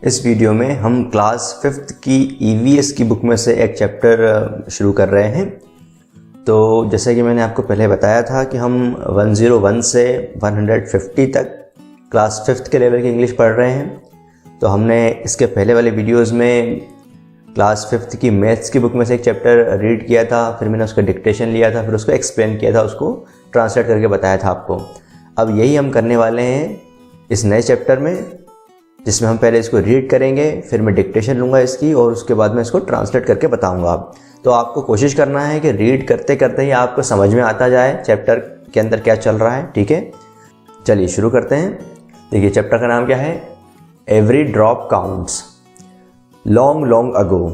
इस वीडियो में हम क्लास 5th की EVS की बुक में से एक चैप्टर शुरू कर रहे हैं। तो जैसे कि मैंने आपको पहले बताया था कि हम 101 से 150 तक क्लास 5th के लेवल की इंग्लिश पढ़ रहे हैं। तो हमने इसके पहले वाले वीडियोस में क्लास 5th की मैथ्स की बुक में से एक चैप्टर रीड किया था, फिर मैंने उसका डिक्टेशन लिया था, फिर उसको एक्सप्लेन किया था, उसको ट्रांसलेट करके बताया था आपको। अब यही हम करने वाले हैं इस नए चैप्टर में, जिसमें हम पहले इसको रीड करेंगे, फिर मैं डिक्टेशन लूँगा इसकी और उसके बाद मैं इसको ट्रांसलेट करके बताऊँगा। तो आपको कोशिश करना है कि रीड करते करते ही आपको समझ में आता जाए चैप्टर के अंदर क्या चल रहा है। ठीक है, चलिए शुरू करते हैं। देखिए चैप्टर का नाम क्या है, every drop counts. Long long ago,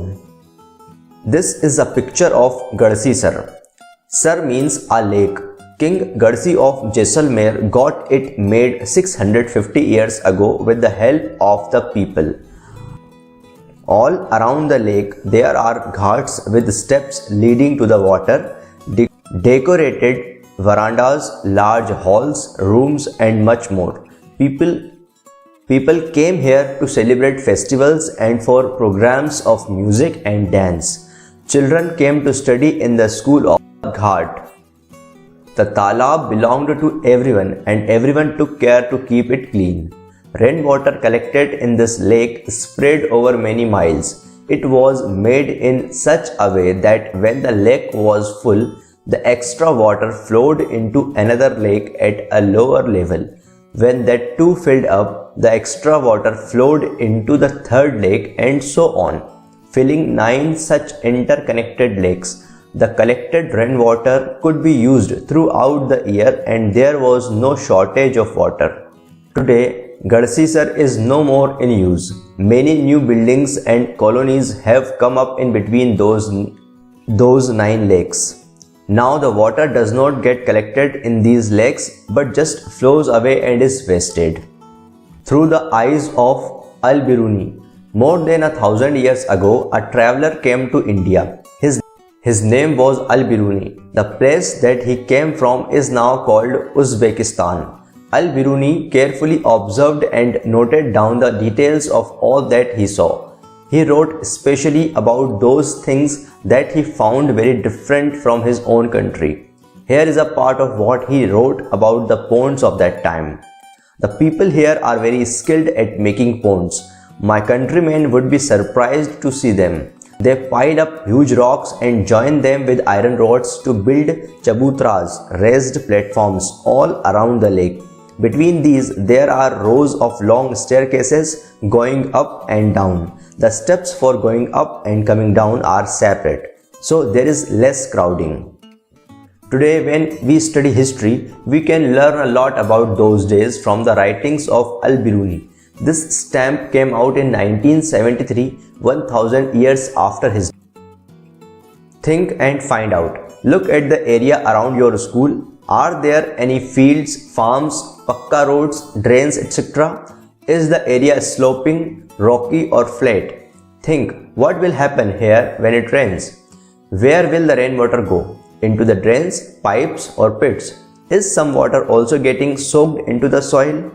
this is a picture of Gadsi sir. Sir means a lake. King Gadsi of Jaisalmer got it made 650 years ago with the help of the people. All around the lake there are ghats with steps leading to the water, decorated verandas, large halls, rooms and much more. People came here to celebrate festivals and for programs of music and dance. Children came to study in the school of Ghat. The talab belonged to everyone and everyone took care to keep it clean. Rainwater collected in this lake spread over many miles. It was made in such a way that when the lake was full, the extra water flowed into another lake at a lower level. When that too filled up, the extra water flowed into the third lake and so on, filling 9 such interconnected lakes. The collected rainwater could be used throughout the year and there was no shortage of water. Today, Gadsi Sar is no more in use. Many new buildings and colonies have come up in between those 9 lakes. Now the water does not get collected in these lakes but just flows away and is wasted. Through the eyes of Al-Biruni, more than 1,000 years ago, a traveler came to India. His name was Al-Biruni. The place that he came from is now called Uzbekistan. Al-Biruni carefully observed and noted down the details of all that he saw. He wrote especially about those things that he found very different from his own country. Here is a part of what he wrote about the ponds of that time. The people here are very skilled at making ponds. My countrymen would be surprised to see them. They piled up huge rocks and joined them with iron rods to build chabutras, raised platforms, all around the lake. Between these, there are rows of long staircases going up and down. The steps for going up and coming down are separate, so there is less crowding. Today, when we study history, we can learn a lot about those days from the writings of Al-Biruni. This stamp came out in 1973, 1000 years after his death. Think and find out. Look at the area around your school. Are there any fields, farms, pakka roads, drains, etc.? Is the area sloping, rocky or flat? Think, what will happen here when it rains? Where will the rainwater go? Into the drains, pipes or pits? Is some water also getting soaked into the soil?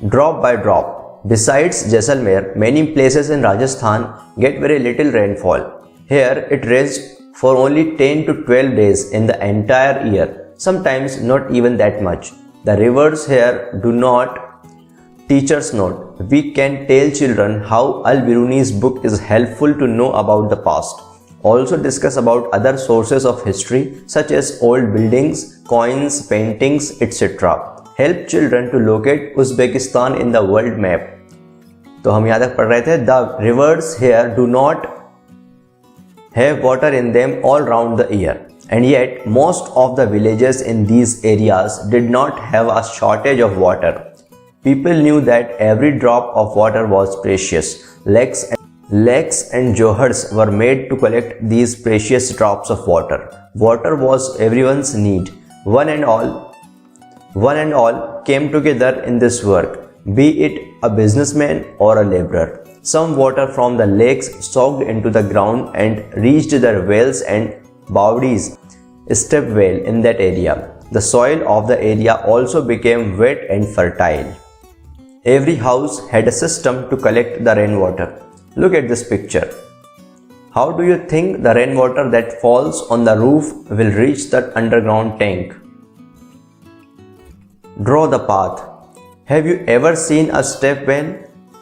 Drop by drop. Besides Jaisalmer, many places in Rajasthan get very little rainfall. Here it rains for only 10 to 12 days in the entire year, sometimes not even that much. The rivers here do not teach us note. We can tell children how Al-Biruni's book is helpful to know about the past. Also discuss about other sources of history such as old buildings, coins, paintings, etc. Help children to locate Uzbekistan in the world map. तो हम यहाँ तक पढ़ रहे थे, the rivers here do not have water in them all round the year, and yet most of the villages in these areas did not have a shortage of water. People knew that every drop of water was precious. Lakes and johars were made to collect these precious drops of water. Water was everyone's need. One and all came together in this work, be it a businessman or a laborer. Some water from the lakes soaked into the ground and reached the wells and bawdis stepped well in that area. The soil of the area also became wet and fertile. Every house had a system to collect the rainwater. Look at this picture. How do you think the rainwater that falls on the roof will reach that underground tank? Draw the path. Have you ever seen a step well?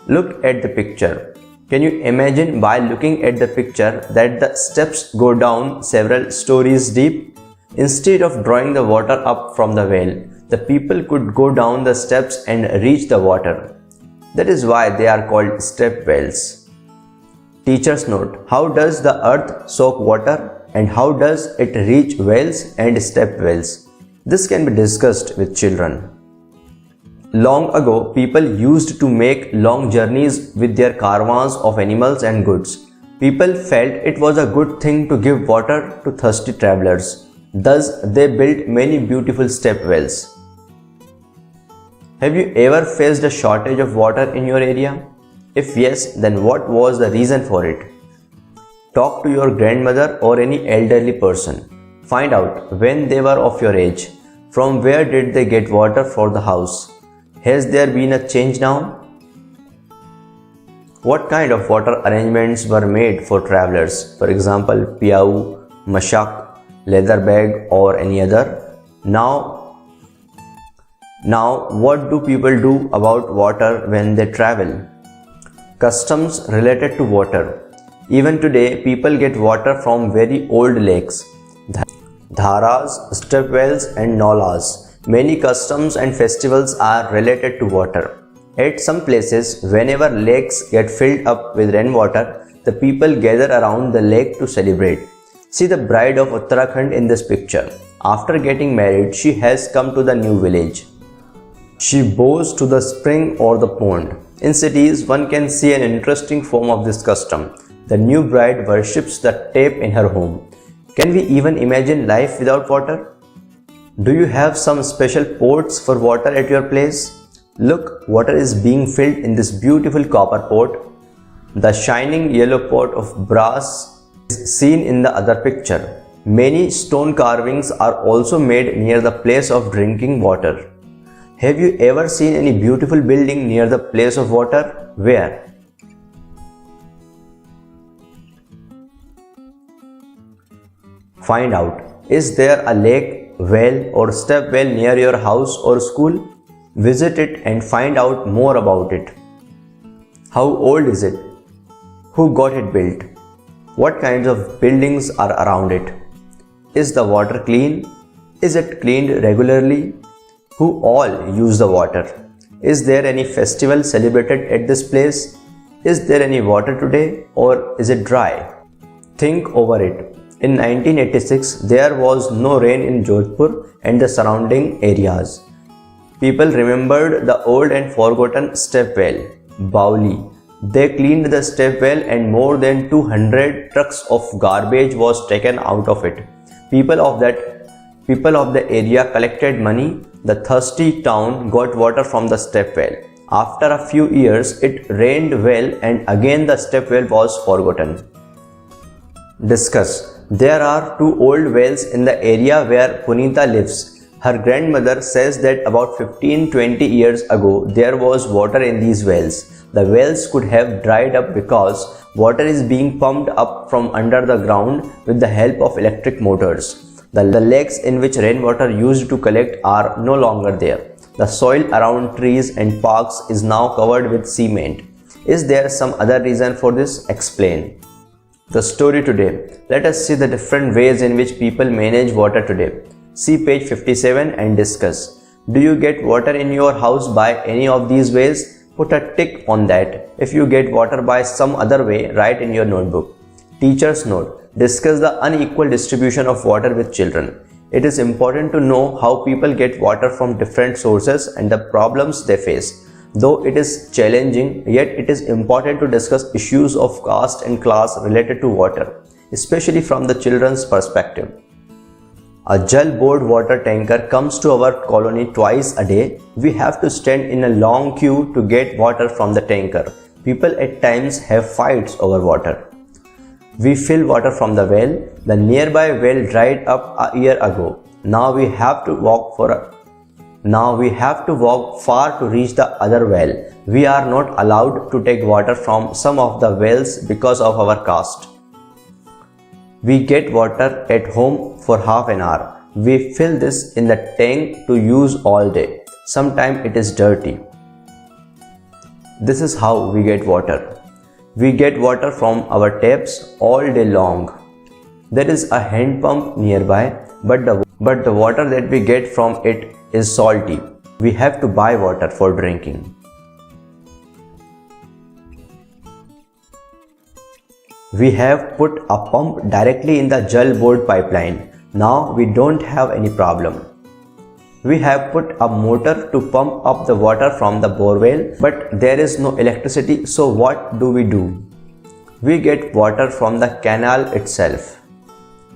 Look at the picture. Can you imagine by looking at the picture that the steps go down several stories deep? Instead of drawing the water up from the well, the people could go down the steps and reach the water. That is why they are called step wells. Teacher's note: how does the earth soak water and how does it reach wells and step wells? This can be discussed with children. Long ago, people used to make long journeys with their caravans of animals and goods. People felt it was a good thing to give water to thirsty travelers. Thus, they built many beautiful step wells. Have you ever faced a shortage of water in your area? If yes, then what was the reason for it? Talk to your grandmother or any elderly person. Find out when they were of your age. From where did they get water for the house? Has there been a change now? What kind of water arrangements were made for travelers? For example, piyau, mashak, leather bag or any other? Now, what do people do about water when they travel? Customs related to water. Even today, people get water from very old lakes, dharas, step wells and nalas. Many customs and festivals are related to water. At some places, whenever lakes get filled up with rainwater, the people gather around the lake to celebrate. See the bride of Uttarakhand in this picture. After getting married, she has come to the new village. She bows to the spring or the pond. In cities, one can see an interesting form of this custom. The new bride worships the tap in her home. Can we even imagine life without water? Do you have some special pots for water at your place? Look, water is being filled in this beautiful copper pot. The shining yellow pot of brass is seen in the other picture. Many stone carvings are also made near the place of drinking water. Have you ever seen any beautiful building near the place of water? Where? Find out. Is there a lake, well or step well near your house or school? Visit it and find out more about it. How old is it? Who got it built? What kinds of buildings are around it? Is the water clean? Is it cleaned regularly? Who all use the water? Is there any festival celebrated at this place? Is there any water today or is it dry? Think over it. In 1986, there was no rain in Jodhpur and the surrounding areas. People remembered the old and forgotten step well, Bauli. They cleaned the step well and more than 200 trucks of garbage was taken out of it. People of the area collected money. The thirsty town got water from the step well. After a few years, it rained well and again the step well was forgotten. Discuss. There are two old wells in the area where Punita lives. Her grandmother says that about 15-20 years ago, there was water in these wells. The wells could have dried up because water is being pumped up from under the ground with the help of electric motors. The lakes in which rainwater used to collect are no longer there. The soil around trees and parks is now covered with cement. Is there some other reason for this? Explain. The story today. Let us see the different ways in which people manage water today. See page 57 and discuss. Do you get water in your house by any of these ways? Put a tick on that. If you get water by some other way, write in your notebook. Teacher's note. Discuss the unequal distribution of water with children. It is important to know how people get water from different sources and the problems they face. Though it is challenging, yet it is important to discuss issues of caste and class related to water, especially from the children's perspective. A Jal Board water tanker comes to our colony twice a day. We have to stand in a long queue to get water from the tanker. People at times have fights over water. We fill water from the well. The nearby well dried up a year ago. Now we have to walk for Now we have to walk far to reach the other well. We are not allowed to take water from some of the wells because of our caste. We get water at home for half an hour. We fill this in the tank to use all day. Sometimes it is dirty. This is how we get water. We get water from our taps all day long. There is a hand pump nearby, but the water that we get from it is salty. We have to buy water for drinking. We have put a pump directly in the Jal board pipeline. Now we don't have any problem. We have put a motor to pump up the water from the borewell, but there is no electricity, so what do? We get water from the canal itself.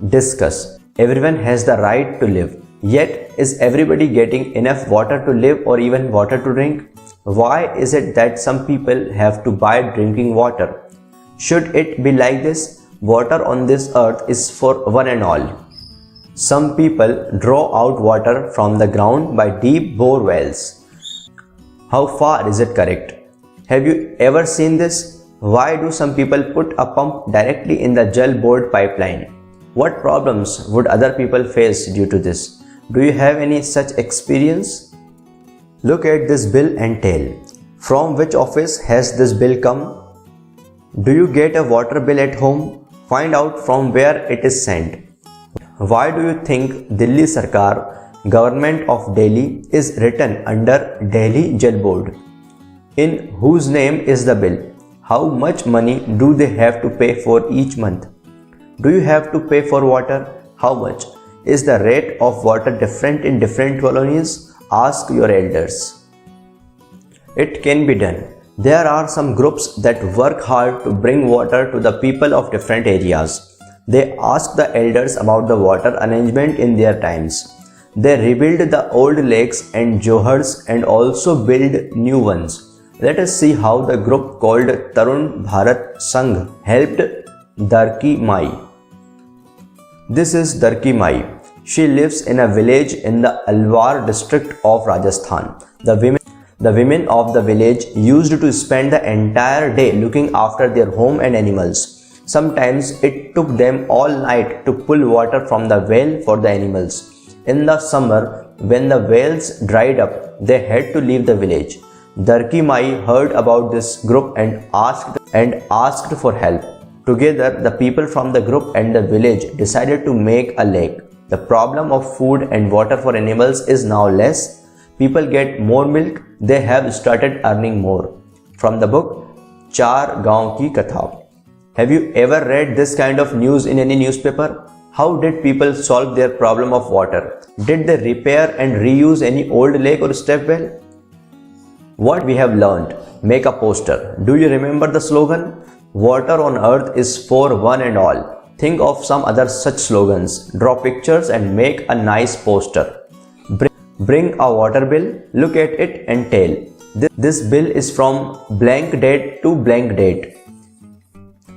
Discuss. Everyone has the right to live. Yet, is everybody getting enough water to live or even water to drink? Why is it that some people have to buy drinking water? Should it be like this? Water on this earth is for one and all. Some people draw out water from the ground by deep bore wells. How far is it correct? Have you ever seen this? Why do some people put a pump directly in the Jal board pipeline? What problems would other people face due to this? Do you have any such experience? Look at this bill and tell. From which office has this bill come? Do you get a water bill at home? Find out from where it is sent. Why do you think Delhi Sarkar, Government of Delhi, is written under Delhi Jal Board? In whose name is the bill? How much money do they have to pay for each month? Do you have to pay for water? How much? Is the rate of water different in different colonies? Ask your elders. It can be done. There are some groups that work hard to bring water to the people of different areas. They ask the elders about the water arrangement in their times. They rebuild the old lakes and johars and also build new ones. Let us see how the group called Tarun Bharat Sangh helped Darki Mai. This is Darki Mai. She lives in a village in the Alwar district of Rajasthan. The women of the village used to spend the entire day looking after their home and animals. Sometimes it took them all night to pull water from the well for the animals. In the summer, when the wells dried up, they had to leave the village. Darki Mai heard about this group and asked for help. Together, the people from the group and the village decided to make a lake. The problem of food and water for animals is now less. People get more milk. They have started earning more. From the book, Char Gaon Ki Katha. Have you ever read this kind of news in any newspaper? How did people solve their problem of water? Did they repair and reuse any old lake or step well? What we have learned. Make a poster. Do you remember the slogan? Water on earth is for one and all. Think of some other such slogans. Draw pictures and make a nice poster. Bring a water bill, look at it and tell. This bill is from blank date to blank date.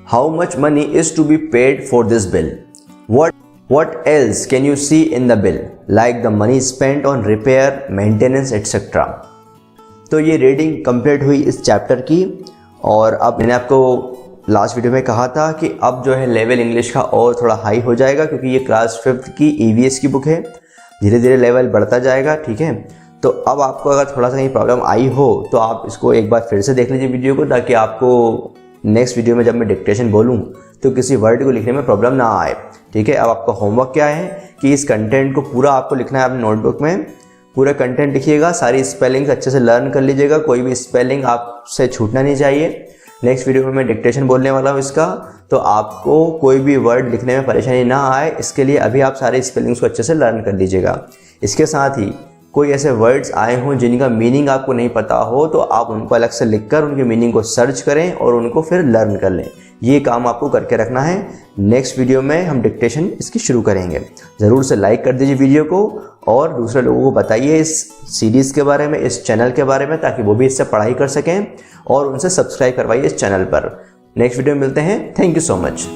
How much money is to be paid for this bill? What else can you see in the bill? Like the money spent on repair, maintenance, etc. तो ये reading complete हुई इस chapter की। और अब मैंने आपको last video में कहा था कि अब जो है लेवल इंग्लिश का और थोड़ा हाई हो जाएगा, क्योंकि ये क्लास 5th की EVS की बुक है। धीरे धीरे लेवल बढ़ता जाएगा, ठीक है। तो अब आपको अगर थोड़ा सा कहीं प्रॉब्लम आई हो तो आप इसको एक बार फिर से देख लीजिए वीडियो को, ताकि आपको नेक्स्ट वीडियो में जब मैं डिक्टेशन बोलूँ तो किसी वर्ड को लिखने में प्रॉब्लम ना आए, ठीक है। अब आपका होमवर्क क्या है कि इस कंटेंट को पूरा आपको लिखना है अपने नोटबुक में। पूरा कंटेंट लिखिएगा, सारी स्पेलिंग्स अच्छे से लर्न कर लीजिएगा, कोई भी स्पेलिंग आपसे छूटना नहीं चाहिए। नेक्स्ट वीडियो में मैं डिक्टेशन बोलने वाला हूँ इसका, तो आपको कोई भी वर्ड लिखने में परेशानी ना आए, इसके लिए अभी आप सारे स्पेलिंग्स को अच्छे से लर्न कर लीजिएगा। इसके साथ ही कोई ऐसे वर्ड्स आए हों जिनका मीनिंग आपको नहीं पता हो तो आप उनको अलग से लिखकर उनके मीनिंग को सर्च करें और उनको फिर लर्न कर लें। ये काम आपको करके रखना है। नेक्स्ट वीडियो में हम डिक्टेशन इसकी शुरू करेंगे। ज़रूर से लाइक कर दीजिए वीडियो को और दूसरे लोगों को बताइए इस सीरीज़ के बारे में, इस चैनल के बारे में, ताकि वो भी इससे पढ़ाई कर सकें और उनसे सब्सक्राइब करवाइए इस चैनल पर। नेक्स्ट वीडियो में मिलते हैं। Thank you so much.